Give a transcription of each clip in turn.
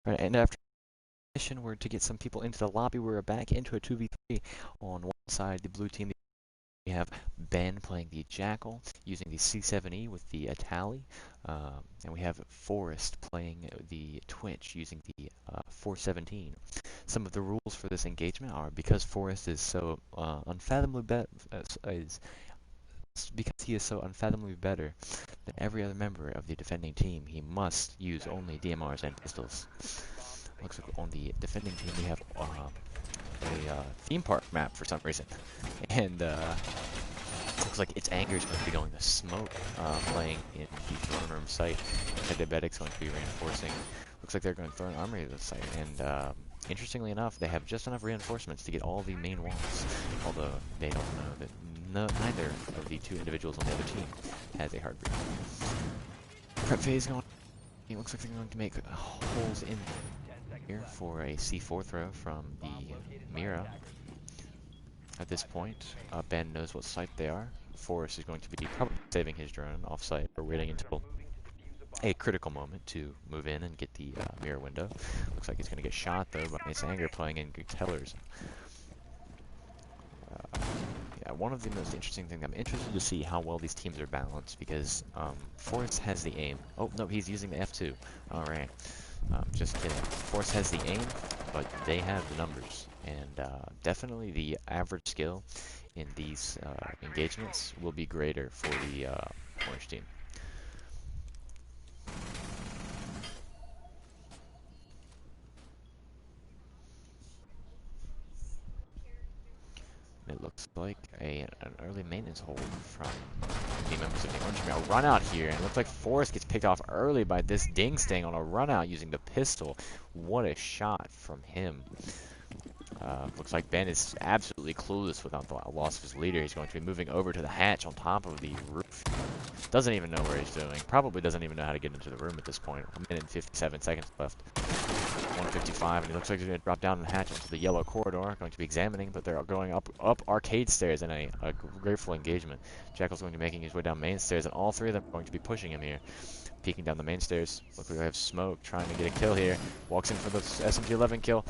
Right, and after mission were to get some people into the lobby, we're back into a 2v3. On one side, the blue team, we have Ben playing the Jackal, using the C7E with the Atali, and we have Forrest playing the Twitch, using the 417. Some of the rules for this engagement are because Forrest is so unfathomably better, because he is so unfathomably better than every other member of the defending team, he must use only DMRs and pistols. Looks like on the defending team we have a theme park map for some reason, and looks like its anger is going to be going to smoke, playing in the throne room site. Diabetic's going to be reinforcing. Looks like they're going to throw an armory to the site, and interestingly enough, they have just enough reinforcements to get all the main walls, although they don't know that neither of the two individuals on the other team has a heartbeat. Prep phase going. It looks like they're going to make holes in here for a C4 throw from the Mira. At this point, Ben knows what site they are. Forrest is going to be probably saving his drone off-site or waiting until a critical moment to move in and get the mirror window. Looks like he's going to get shot though by Miss Anger playing in Tellers. Yeah, one of the most interesting things, I'm interested to see how well these teams are balanced because Forrest has the aim. Oh no, he's using the F2. Alright, just kidding. Forrest has the aim, but they have the numbers. And definitely the average skill in these engagements will be greater for the orange team. It looks like an early maintenance hold from the members of the orange team. A run out here, and it looks like Forrest gets picked off early by this Ding Sting on a run out using the pistol. What a shot from him. Looks like Ben is absolutely clueless without the loss of his leader. He's going to be moving over to the hatch on top of the roof. Doesn't even know where he's doing. Probably doesn't even know how to get into the room at this point. 1 minute and 57 seconds left. 155, and he looks like he's going to drop down the hatch into the yellow corridor. Going to be examining, but they're going up arcade stairs in a grateful engagement. Jackal's going to be making his way down main stairs, and all three of them are going to be pushing him here. Peeking down the main stairs. Looks like they have Smoke trying to get a kill here. Walks in for the SMG-11 kill.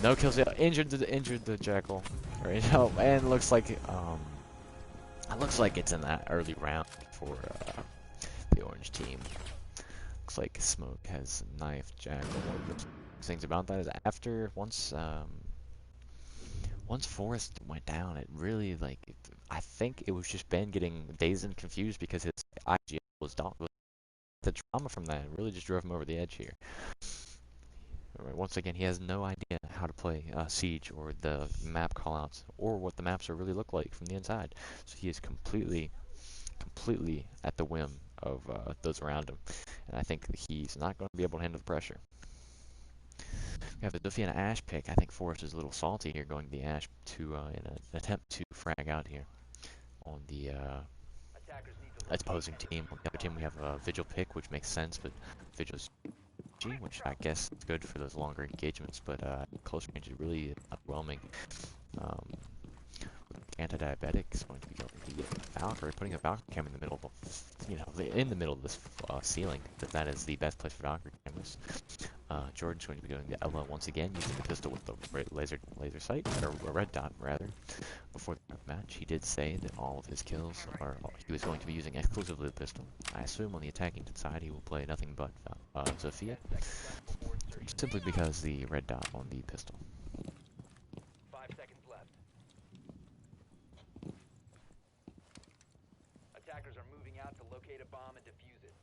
No kills yet. Injured the Jackal. And looks like it looks like it's in that early round for the orange team. Looks like Smoke has knifed Jackal. One of the things about that is after once Forrest went down, it really I think it was just Ben getting dazed and confused because his IGL was down. The trauma from that really just drove him over the edge here. Once again, he has no idea how to play Siege or the map callouts or what the maps really look like from the inside. So he is completely at the whim of those around him. And I think he's not going to be able to handle the pressure. We have the Duffy and an Ash pick. I think Forrest is a little salty here going to the Ash to in an attempt to frag out here on the opposing team. On the other team we have a Vigil pick, which makes sense, but Vigil's which I guess is good for those longer engagements, but close range is really underwhelming. Anti-diabetic is going to be going to the Valkyrie, putting a Valkyrie cam in the middle of in the middle of this ceiling. That is the best place for Valkyrie cameras. Jordan's going to be going to Ella once again, using the pistol with the laser sight, or red dot rather. Before the match, he did say that all of his kills he was going to be using exclusively the pistol. I assume on the attacking side he will play nothing but Zofia, simply because the red dot on the pistol. 5 seconds left. Attackers are moving out to locate a bomb and defuse it.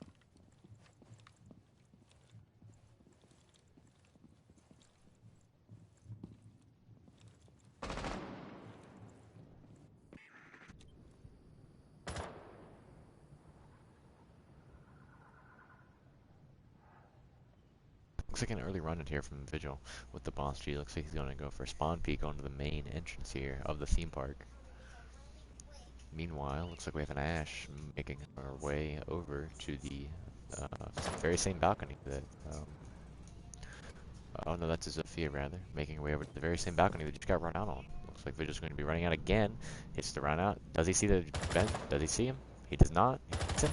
Looks like an early run in here from Vigil with the boss G. Looks like he's going to go for a spawn peek onto the main entrance here of the theme park. Meanwhile, looks like we have an Ash making our way over to the very same balcony that oh no, that's a Zofia rather, making her way over to the very same balcony that just got run out on. Looks like Vigil's going to be running out again. Hits the run out. Does he see the Ben? Does he see him? He does not. He hits him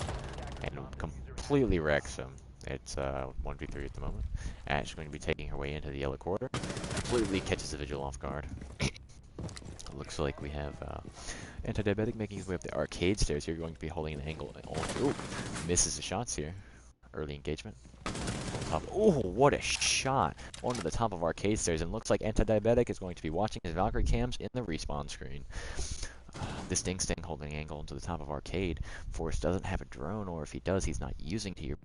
and completely wrecks him. It's 1v3 at the moment. Ash is going to be taking her way into the yellow corridor. Completely catches the Vigil off guard. Looks like we have Anti-Diabetic making his way up the arcade stairs here, going to be holding an angle. Oh, misses the shots here. Early engagement. Oh, what a shot! Onto the top of arcade stairs, and looks like Anti-Diabetic is going to be watching his Valkyrie cams in the respawn screen. This Ding Sting holding an angle into the top of arcade. Forrest doesn't have a drone, or if he does, he's not using it here.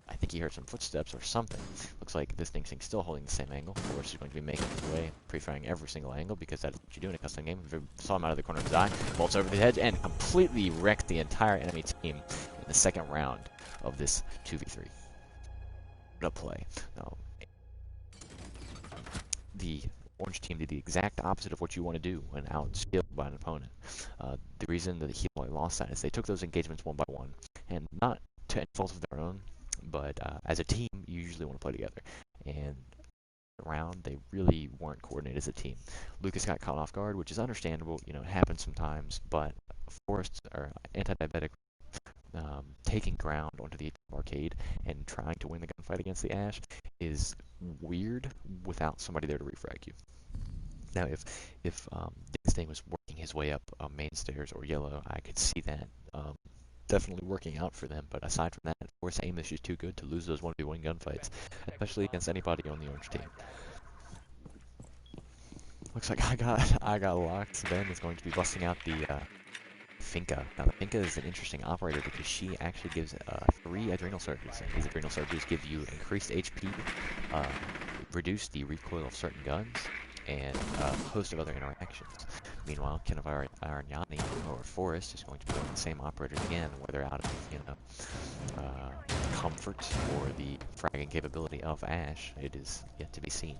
I think he heard some footsteps or something. Looks like this Ding Sting's still holding the same angle. Forrest is going to be making his way, pre-firing every single angle, because that's what you do in a custom game. Saw him out of the corner of his eye, bolts over the hedge, and completely wrecked the entire enemy team in the second round of this 2v3. What a play. Now, the orange team did the exact opposite of what you want to do when outskilled by an opponent. The reason that the Healy lost that is they took those engagements one by one, and not to any fault of their own, but as a team, you usually want to play together. And around, they really weren't coordinated as a team. Lucas got caught off guard, which is understandable. You know, it happens sometimes, but Forrest or Anti-Diabetic taking ground onto the arcade and trying to win the gunfight against the Ash is weird without somebody there to refrag you. Now, if this thing was working his way up main stairs or yellow, I could see that definitely working out for them. But aside from that, Force aim is just too good to lose those 1v1 gunfights, especially against anybody on the orange team. Looks like I got locked. Ben is going to be busting out the Finka. Now, the Finka is an interesting operator because she actually gives 3 adrenal surges. And these adrenal surges give you increased HP, reduce the recoil of certain guns, and a host of other interactions. Meanwhile, Kinavar Arignani or Forrest is going to be doing the same operators again, whether out of, you know, comfort or the fragging capability of Ash. It is yet to be seen.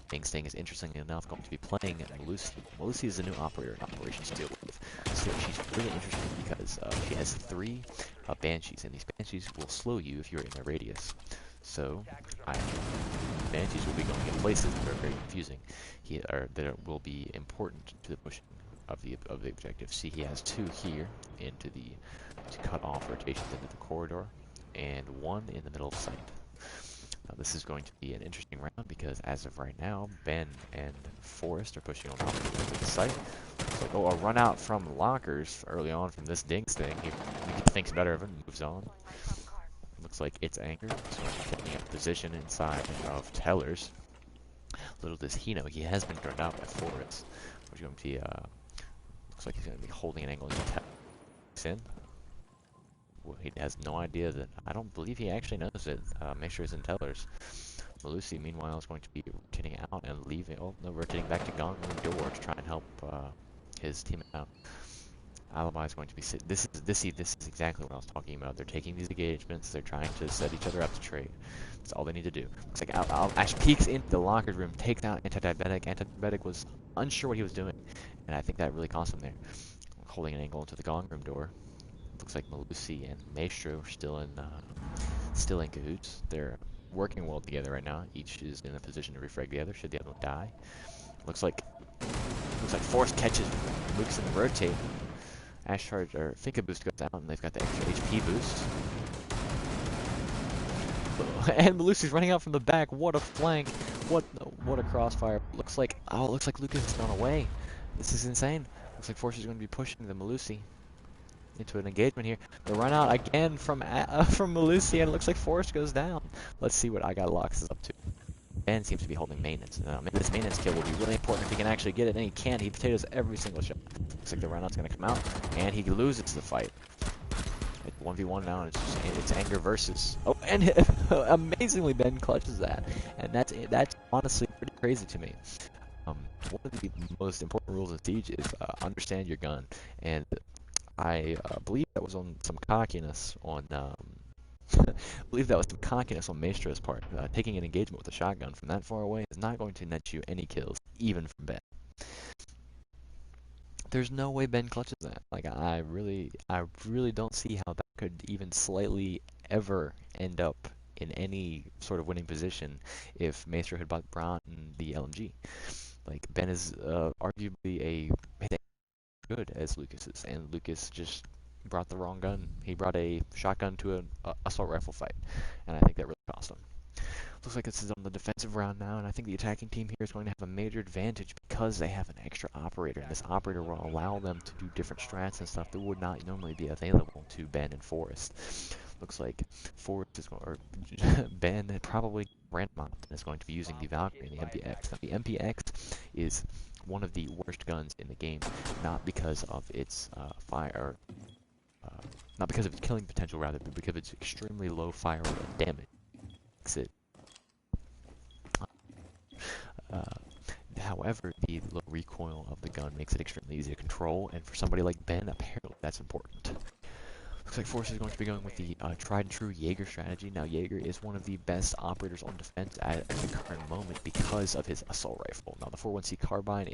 Ding Sting is interestingly enough going to be playing Melusi. Melusi is a new operator in Operation Steel Wave. So she's really interesting because she has 3 Banshees, and these Banshees will slow you if you're in their radius. So, Banshees will be going in places that are very confusing, that will be important to the pushing of the objective. See, he has 2 here into the to cut off rotations into the corridor, and 1 in the middle of sight. Now, this is going to be an interesting round because as of right now, Ben and Forrest are pushing on opposite ends of the site. Looks like, a run out from lockers early on from this Dings thing. He thinks better of it and moves on. Looks like it's Anger, so he's taking up position inside of Tellers. Little does he know, he has been turned out by Forrest. Which is going to be, looks like he's going to be holding an angle into Tellers in. Well, he has no idea that, I don't believe he actually knows it. Make sure he's in Tellers. Melusi, meanwhile, is going to be rotating out and leaving. Oh, no, rotating back to Gong Room door to try and help his team out. Alibi is going to be this is exactly what I was talking about. They're taking these engagements, they're trying to set each other up to trade. That's all they need to do. Looks like Ash peeks into the locker room, takes out Anti-Diabetic. Anti-Diabetic was unsure what he was doing, and I think that really cost him there. Holding an angle into the Gong Room door. Looks like Melusi and Maestro are still in cahoots. They're working well together right now. Each is in a position to refrag the other should the other one die. Looks like Force catches Lucas in the rotate. Ash charge or Finka boost goes out, and they've got the extra HP boost. And Melusi's running out from the back. What a flank! What a crossfire! Looks like Lucas has gone away. This is insane. Looks like Force is going to be pushing the Melusi into an engagement here. The run out again from Melusi, and it looks like Forrest goes down. Let's see what I Got Locks is up to. Ben seems to be holding maintenance. Maybe this maintenance kill will be really important if he can actually get it, and he can't. He potatoes every single shot. Looks like the run out's going to come out, and he loses the fight. It's 1v1 now, and it's Anger versus. Oh, and amazingly Ben clutches that, and that's honestly pretty crazy to me. One of the most important rules of Siege is understand your gun, and I believe that was on some cockiness on Maestro's part. Taking an engagement with a shotgun from that far away is not going to net you any kills, even from Ben. There's no way Ben clutches that. Like I really don't see how that could even slightly ever end up in any sort of winning position if Maestro had brought in the LMG. Like Ben is arguably a good as Lucas is, and Lucas just brought the wrong gun. He brought a shotgun to an assault rifle fight, and I think that really cost him. Looks like this is on the defensive round now, and I think the attacking team here is going to have a major advantage because they have an extra operator, and this operator will allow them to do different strats and stuff that would not normally be available to Ben and Forrest. Looks like Forrest is going, or Ben probably randomized and is going to be using the Valkyrie and the MPX. Now, the MPX is one of the worst guns in the game, not because of its fire, uh, not because of its killing potential, rather, but because of its extremely low fire rate and damage. Makes it Uh, however, the low recoil of the gun makes it extremely easy to control, and for somebody like Ben, apparently that's important. Looks like Force is going to be going with the tried and true Jaeger strategy. Now, Jaeger is one of the best operators on defense at the current moment because of his assault rifle. Now, the 4.1C carbine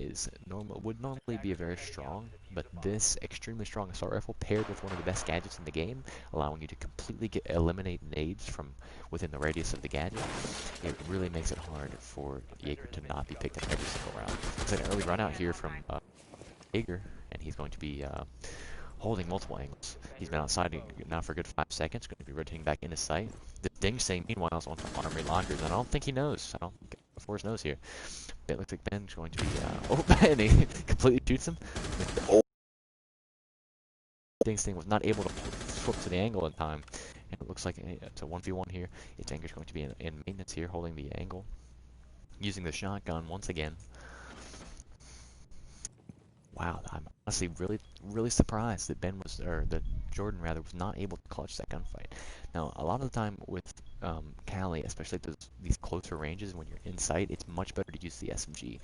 would normally be very strong, but this extremely strong assault rifle paired with one of the best gadgets in the game, allowing you to completely eliminate nades from within the radius of the gadget, it really makes it hard for Jaeger to not be picked up every single round. It's an early run out here from Jaeger, and he's going to be holding multiple angles. He's been outside now for a good 5 seconds, going to be rotating back into sight. The Ding saying, meanwhile, is on top armory lockers, and I don't think he knows. I don't think Forrest knows here. It looks like Ben's going to be, oh, and he completely shoots him. Oh, Ding's thing was not able to flip to the angle in time, and it looks like it's a 1v1 here. Its Anger's going to be in maintenance here, holding the angle, using the shotgun once again. Wow, I'm honestly really surprised that that Jordan rather was not able to clutch that gunfight. Now, a lot of the time with Cali, especially at these closer ranges when you're in sight, it's much better to use the SMG.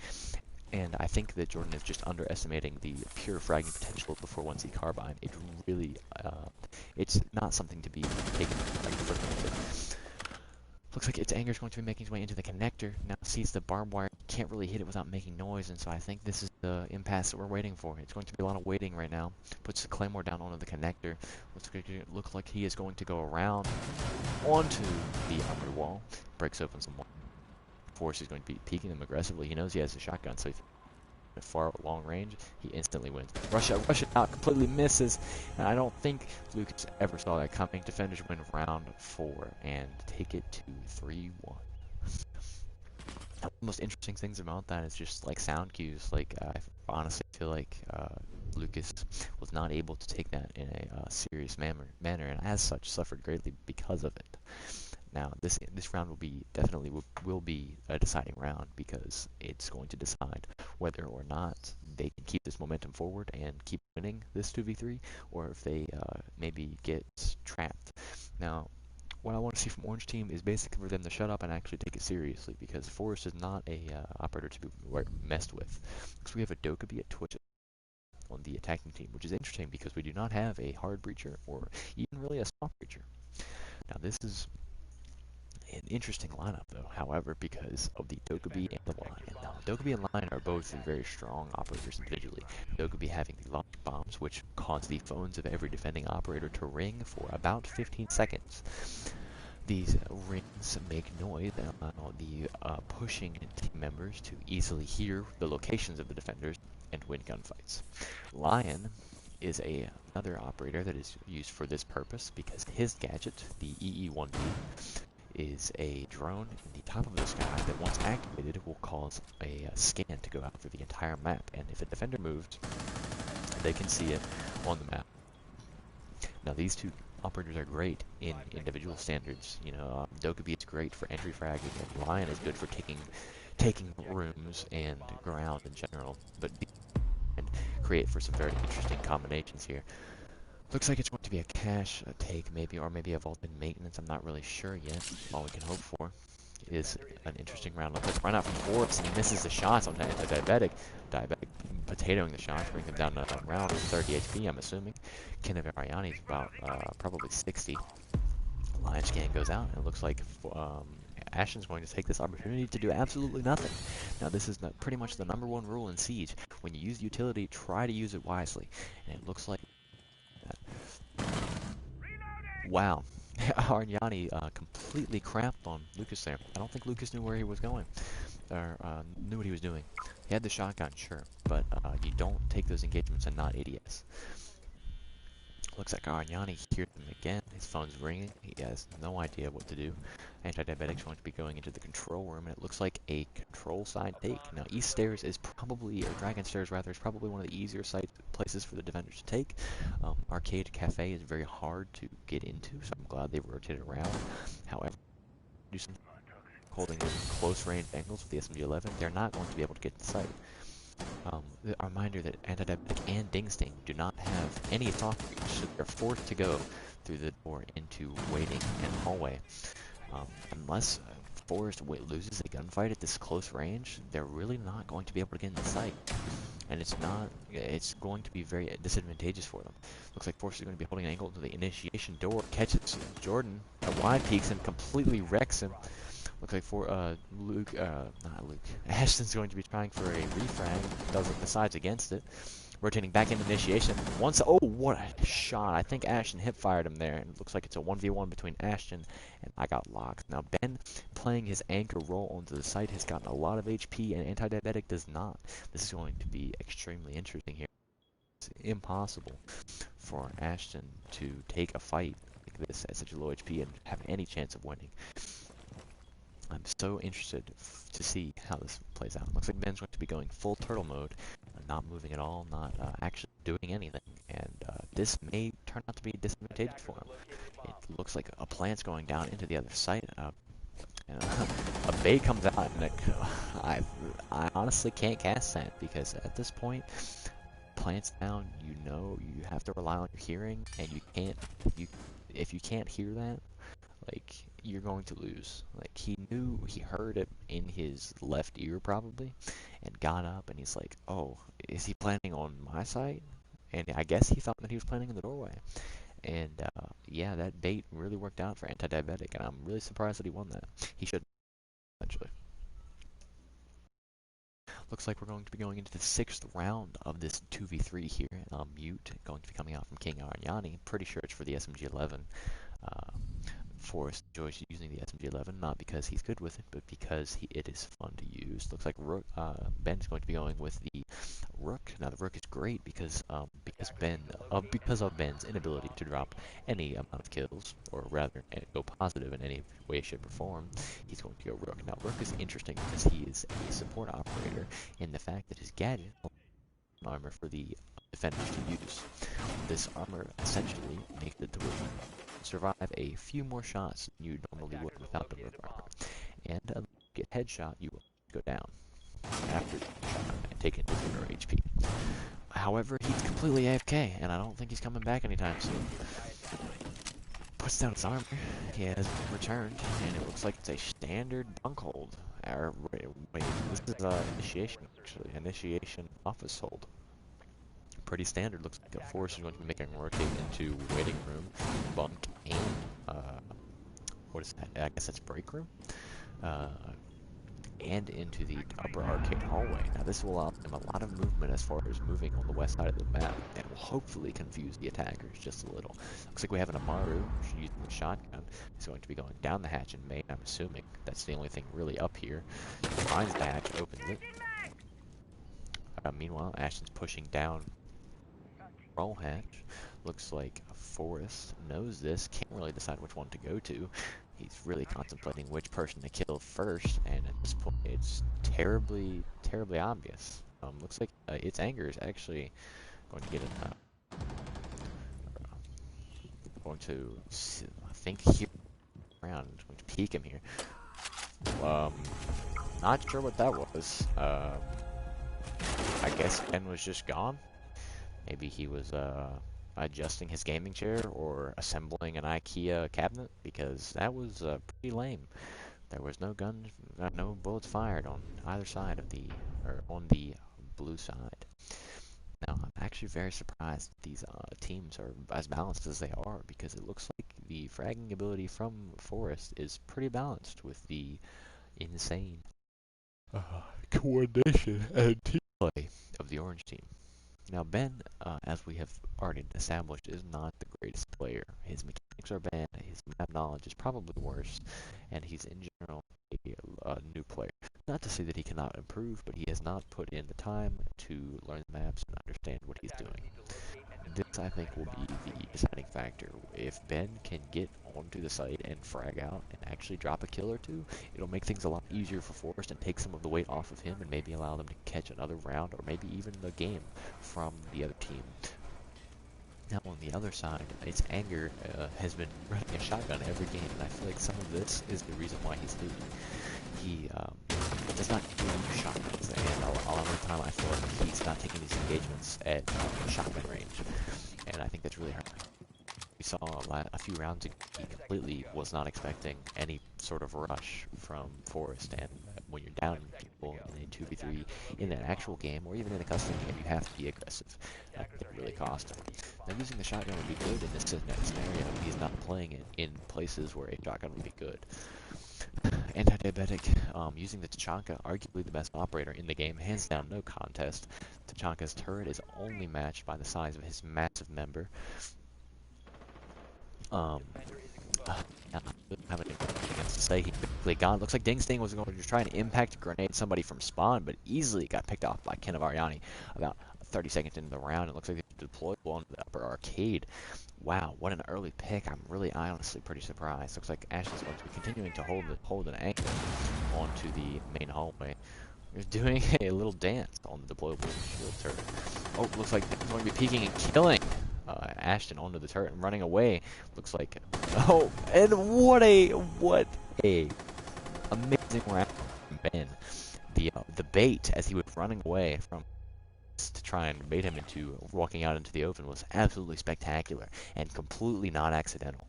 And I think that Jordan is just underestimating the pure fragging potential of the 4.1C carbine. It really, it's not something to be taken like for granted. Looks like its Anger is going to be making its way into the connector. Now sees the barbed wire, can't really hit it without making noise, and so I think this is the impasse that we're waiting for. It's going to be a lot of waiting right now. Puts the Claymore down onto the connector. Looks like he is going to go around onto the upper wall. Breaks open some more. Force is going to be peeking them aggressively. He knows he has a shotgun, so if at far long range, he instantly wins. Rush it out, completely misses, and I don't think Lucas ever saw that coming. Defenders win round 4 and take it to 3-1. One of the most interesting things about that is just like sound cues. Like I honestly feel like Lucas was not able to take that in a serious manner, and as such suffered greatly because of it. Now, this round will be a deciding round because it's going to decide whether or not they can keep this momentum forward and keep winning this 2v3, or if they maybe get trapped. Now, what I want to see from Orange Team is basically for them to shut up and actually take it seriously, because Forrest is not a operator to be messed with. Because we have a Dokkaebi at Twitch on the attacking team, which is interesting because we do not have a hard breacher or even really a soft breacher. Now, this is an interesting lineup, though, however, because of the Dokkaebi and the Lion. Now, Dokkaebi and Lion are both very strong operators individually. Dokkaebi having the logic bombs, which cause the phones of every defending operator to ring for about 15 seconds. These rings make noise and allow the pushing team members to easily hear the locations of the defenders and win gunfights. Lion is another operator that is used for this purpose because his gadget, the EE-1B, is a drone in the top of the sky that once activated will cause a scan to go out through the entire map, and if a defender moves, they can see it on the map. Now these two operators are great in individual standards. You know, Dokkaebi is great for entry fragging, and Lion is good for taking rooms and ground in general, but and create for some very interesting combinations here. Looks like it's going to be a cash take, maybe, or maybe a vaulted maintenance. I'm not really sure yet. All we can hope for is an interesting round. Let's run out from Forrest, and he misses the shots on the diabetic potatoing the shots, bring him down to around 30 HP, I'm assuming. Kenneth Ariani's about probably 60. Lion scan goes out, and it looks like Ashton's going to take this opportunity to do absolutely nothing. Now, this is pretty much the #1 rule in Siege. When you use utility, try to use it wisely. And it looks like wow. Ariani completely crapped on Lucas there. I don't think Lucas knew where he was going, or knew what he was doing. He had the shotgun, sure, but you don't take those engagements and not ADS. Looks like Arignani hears them again. His phone's ringing. He has no idea what to do. Anti-diabetic's going to be going into the control room, and it looks like a control side take. Now, East Stairs is probably, or Dragon Stairs rather, is probably one of the easier places for the defenders to take. Arcade Cafe is very hard to get into, so I'm glad they rotated around. However, do some holding close range angles with the SMG-11, they're not going to be able to get to the site. A reminder that Antidiabetic and Dingsting do not have any talk reach, so they're forced to go through the door into waiting and hallway. Unless Forrest loses a gunfight at this close range, they're really not going to be able to get in the site. And it's going to be very disadvantageous for them. Looks like Forrest is going to be holding an angle to the initiation door, catches Jordan, wide peeks him, completely wrecks him. Looks like not Luke. Ashton's going to be trying for a refrag, decides against it. Rotating back into initiation. Oh, what a shot. I think Ashton hip fired him there, and it looks like it's a 1v1 between Ashton and I got locked. Now, Ben, playing his anchor role onto the site, has gotten a lot of HP, and Anti-Diabetic does not. This is going to be extremely interesting here. It's impossible for Ashton to take a fight like this at such a low HP and have any chance of winning. I'm so interested to see how this plays out. Looks like Ben's going to be going full turtle mode, not moving at all, not actually doing anything, and this may turn out to be disadvantageous for him. It looks like a plant's going down into the other site. And, a bait comes out, and I honestly can't cast that because at this point, plants down. You have to rely on your hearing, and if you can't hear that, like, you're going to lose. Like, he heard it in his left ear probably, and got up, and he's like, oh, is he planning on my side? And I guess he thought that he was planning in the doorway. And yeah, that bait really worked out for Anti-Diabetic, and I'm really surprised that he won that. He should, eventually. Looks like we're going to be going into the 6th round of this 2v3 here. Mute going to be coming out from King Arignani. Pretty sure it's for the SMG-11. Forrest enjoys using the SMG-11, not because he's good with it, but because it is fun to use. Looks like Ben's going to be going with the Rook. Now the Rook is great because of Ben's inability to drop any amount of kills, or rather go positive in any way, shape, or form. He's going to go Rook. Now Rook is interesting because he is a support operator in the fact that his gadget armor for the defenders to use. This armor essentially makes it to where you survive a few more shots than you normally would without the Rook armor. And get headshot, you will go down after taking 0 HP. However, he's completely AFK, and I don't think he's coming back anytime soon. Puts down his armor. He has returned, and it looks like it's a standard bunk hold. Wait, this is initiation, actually. Initiation office hold. Pretty standard. Looks like a Force is going to be making a rotate into waiting room, bunk, and what is that? I guess that's break room. And into the upper arcade hallway. Now this will allow him a lot of movement as far as moving on the west side of the map, and will hopefully confuse the attackers just a little. Looks like we have an Amaru using the shotgun. He's going to be going down the hatch in main, I'm assuming. That's the only thing really up here. He finds the hatch, opens it. Meanwhile, Ashton's pushing down roll hatch. Looks like Forrest knows this, can't really decide which one to go to. He's really contemplating which person to kill first, and at this point it's terribly, terribly obvious. Looks like its anger is actually going to get it, going to, I think, here around, going to peek him here. Not sure what that was. I guess Ben was just gone. Maybe he was adjusting his gaming chair or assembling an IKEA cabinet, because that was pretty lame. There was no guns, no bullets fired on either side of on the blue side. Now, I'm actually very surprised these teams are as balanced as they are, because it looks like the fragging ability from Forrest is pretty balanced with the insane coordination and team play of the orange team. Now, Ben, as we have already established, is not the greatest player. His mechanics are bad, his map knowledge is probably worse, and he's in general a new player. Not to say that he cannot improve, but he has not put in the time to learn the maps and understand what he's doing. this I think will be the deciding factor. If Ben can get onto the site and frag out and actually drop a kill or two, it'll make things a lot easier for Forrest and take some of the weight off of him and maybe allow them to catch another round or maybe even the game from the other team. Now on the other side, its anger has been running a shotgun every game, and I feel like some of this is the reason why he's losing. He does not use shotguns, and a lot of the time I feel like he's not taking these engagements at shotgun range, and I think that's really hard. We saw a few rounds ago, he completely was not expecting any sort of rush from Forrest, and when you're down people in a 2v3 in an actual game, or even in a custom game, you have to be aggressive. I think it really cost him. Now using the shotgun would be good in this scenario, but he's not playing it in places where a shotgun would be good. Anti-diabetic, using the Tachanka, arguably the best operator in the game, hands down, no contest. Tachanka's turret is only matched by the size of his massive member. Yeah, I don't have anything else to say. He quickly gone. Looks like Ding Sting was going to try and impact grenade somebody from spawn, but easily got picked off by Ken of Ariani about 30 seconds into the round. It looks like they deployed one to the upper arcade. Wow, what an early pick. I honestly pretty surprised. Looks like Ashley's going to be continuing to hold an angle onto the main hallway. He's doing a little dance on the deployable shield turret. Oh, looks like he's going to be peeking and killing Ashton onto the turret and running away. Looks like, oh, and what a amazing round from Ben. The bait as he was running away from to try and bait him into walking out into the open was absolutely spectacular and completely not accidental.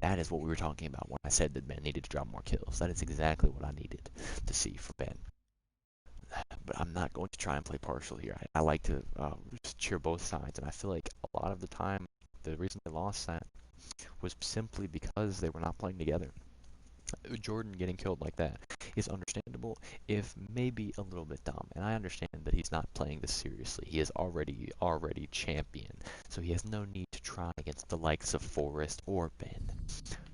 That is what we were talking about when I said that Ben needed to drop more kills. That is exactly what I needed to see from Ben. But I'm not going to try and play partial here. I like to just cheer both sides, and I feel like a lot of the time the reason they lost that was simply because they were not playing together. Jordan getting killed like that is understandable, if maybe a little bit dumb. And I understand that he's not playing this seriously. He is already champion, so he has no need to try against the likes of Forrest or Ben.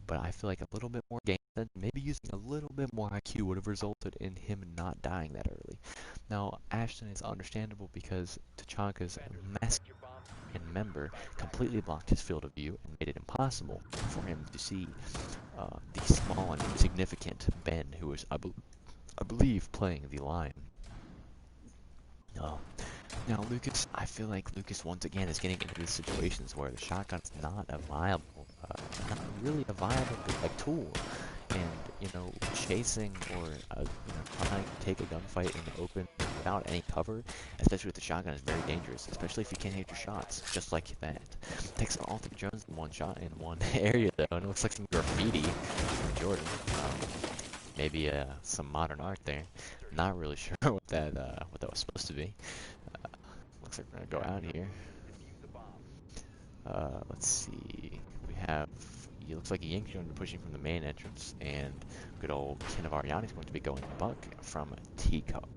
But I feel like a little bit more game sense, maybe using a little bit more IQ would have resulted in him not dying that early. Now, Ashton is understandable because Tachanka's massive and member completely blocked his field of view and made it impossible for him to see the small and insignificant Ben, who was, I believe, playing the Lion. Now, Lucas, I feel like Lucas once again is getting into these situations where the shotgun is not not really a viable like tool, and chasing or trying to take a gunfight in the open without any cover, especially with the shotgun, is very dangerous. Especially if you can't hit your shots, just like that. Takes all three drones in one shot in one area though, and it looks like some graffiti from Jordan. Maybe some modern art there. Not really sure what that was supposed to be. Looks like we're gonna go out here. Let's see. We have. It looks like Yink's going to be pushing from the main entrance, and good old Ken of Ariani is going to be going buck from Teacup.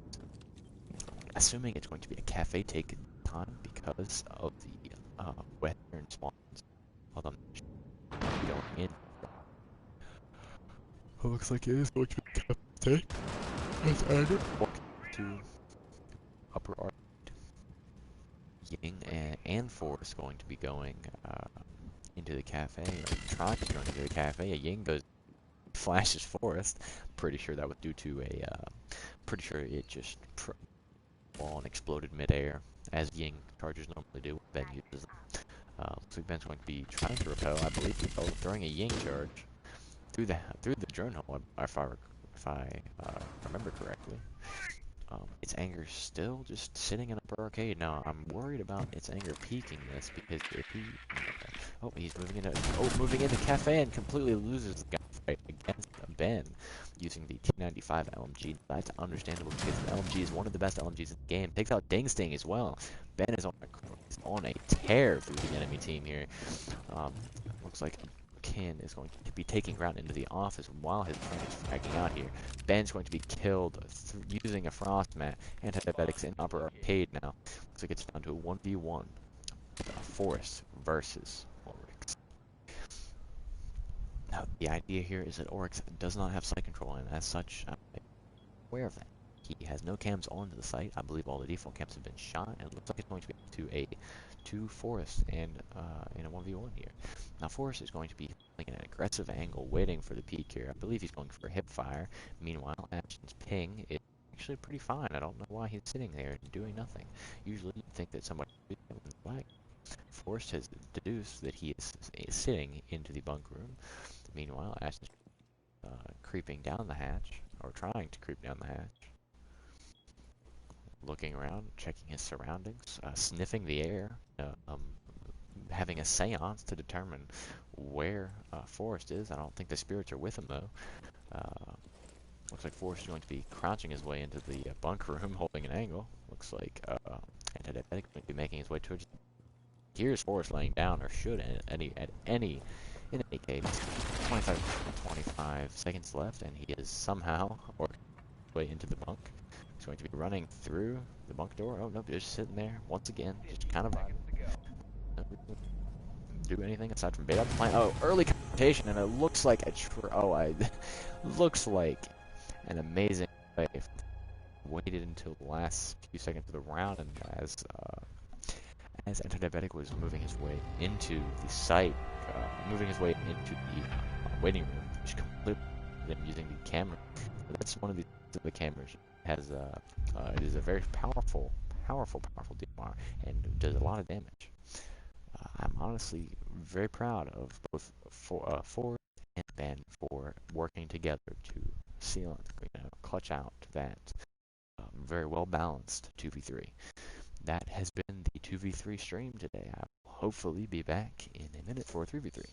Assuming it's going to be a cafe take time because of the western spawns. Hold on. Going in. It looks like it is going to be a cafe take. As Andrew walks to upper arcade. Ying and Forrest going to be going into the cafe, or trying to go into the cafe. A Ying goes, flashes Forrest. Pretty sure that was due to pretty sure it just fall and exploded midair, as Ying chargers normally do when Ben uses them. Looks like Ben's going to be trying to repel, I believe, throwing a Ying charge through the drone hole, if I remember correctly. Its anger still just sitting in upper arcade. Now I'm worried about its anger peaking this, because if he he's moving into cafe and completely loses the gunfight against Ben using the T95 LMG. That's understandable because the LMG is one of the best LMGs in the game. Takes out Ding Sting as well. Ben is on a tear through the enemy team here. Looks like Ken is going to be taking ground into the office while his friend is fragging out here. Ben's going to be killed using a frost mat. Anti-diabetics in upper arcade now. Looks like it's down to a 1v1. Forrest versus Oryx. Now, the idea here is that Oryx does not have site control, and as such, I'm aware of that. He has no cams onto the site. I believe all the default cams have been shot, and it looks like it's going to be to a to Forrest and in a 1v1 here. Now Forrest is going to be like an aggressive angle, waiting for the peek here. I believe he's going for a hip fire. Meanwhile, Ashton's ping is actually pretty fine. I don't know why he's sitting there and doing nothing. Usually you'd think that somebody would be in the flag. Forrest has deduced that he is sitting into the bunk room. Meanwhile, Ashton's creeping down the hatch, or trying to creep down the hatch. Looking around, checking his surroundings, sniffing the air, having a seance to determine where Forrest is. I don't think the spirits are with him, though. Looks like Forrest is going to be crouching his way into the bunk room, holding an angle. Looks like Untitled is going to be making his way towards. Here's Forrest laying down, or should in any case. 25 seconds left, and he is somehow working his way into the bunk. He's going to be running through the bunk door. Oh no, just sitting there once again, just kind of do anything aside from bait up the plan. Oh, early confrontation, and it looks like looks like an amazing play. Waited until the last few seconds of the round, and as Antidiabetic was moving his way into the site, moving his way into the waiting room, which completely them using the camera. That's one of the cameras. It is a very powerful DMR and does a lot of damage. I'm honestly very proud of both Ford and Ben for working together to seal, clutch out that very well balanced 2v3. That has been the 2v3 stream today. I will hopefully be back in a minute for 3v3.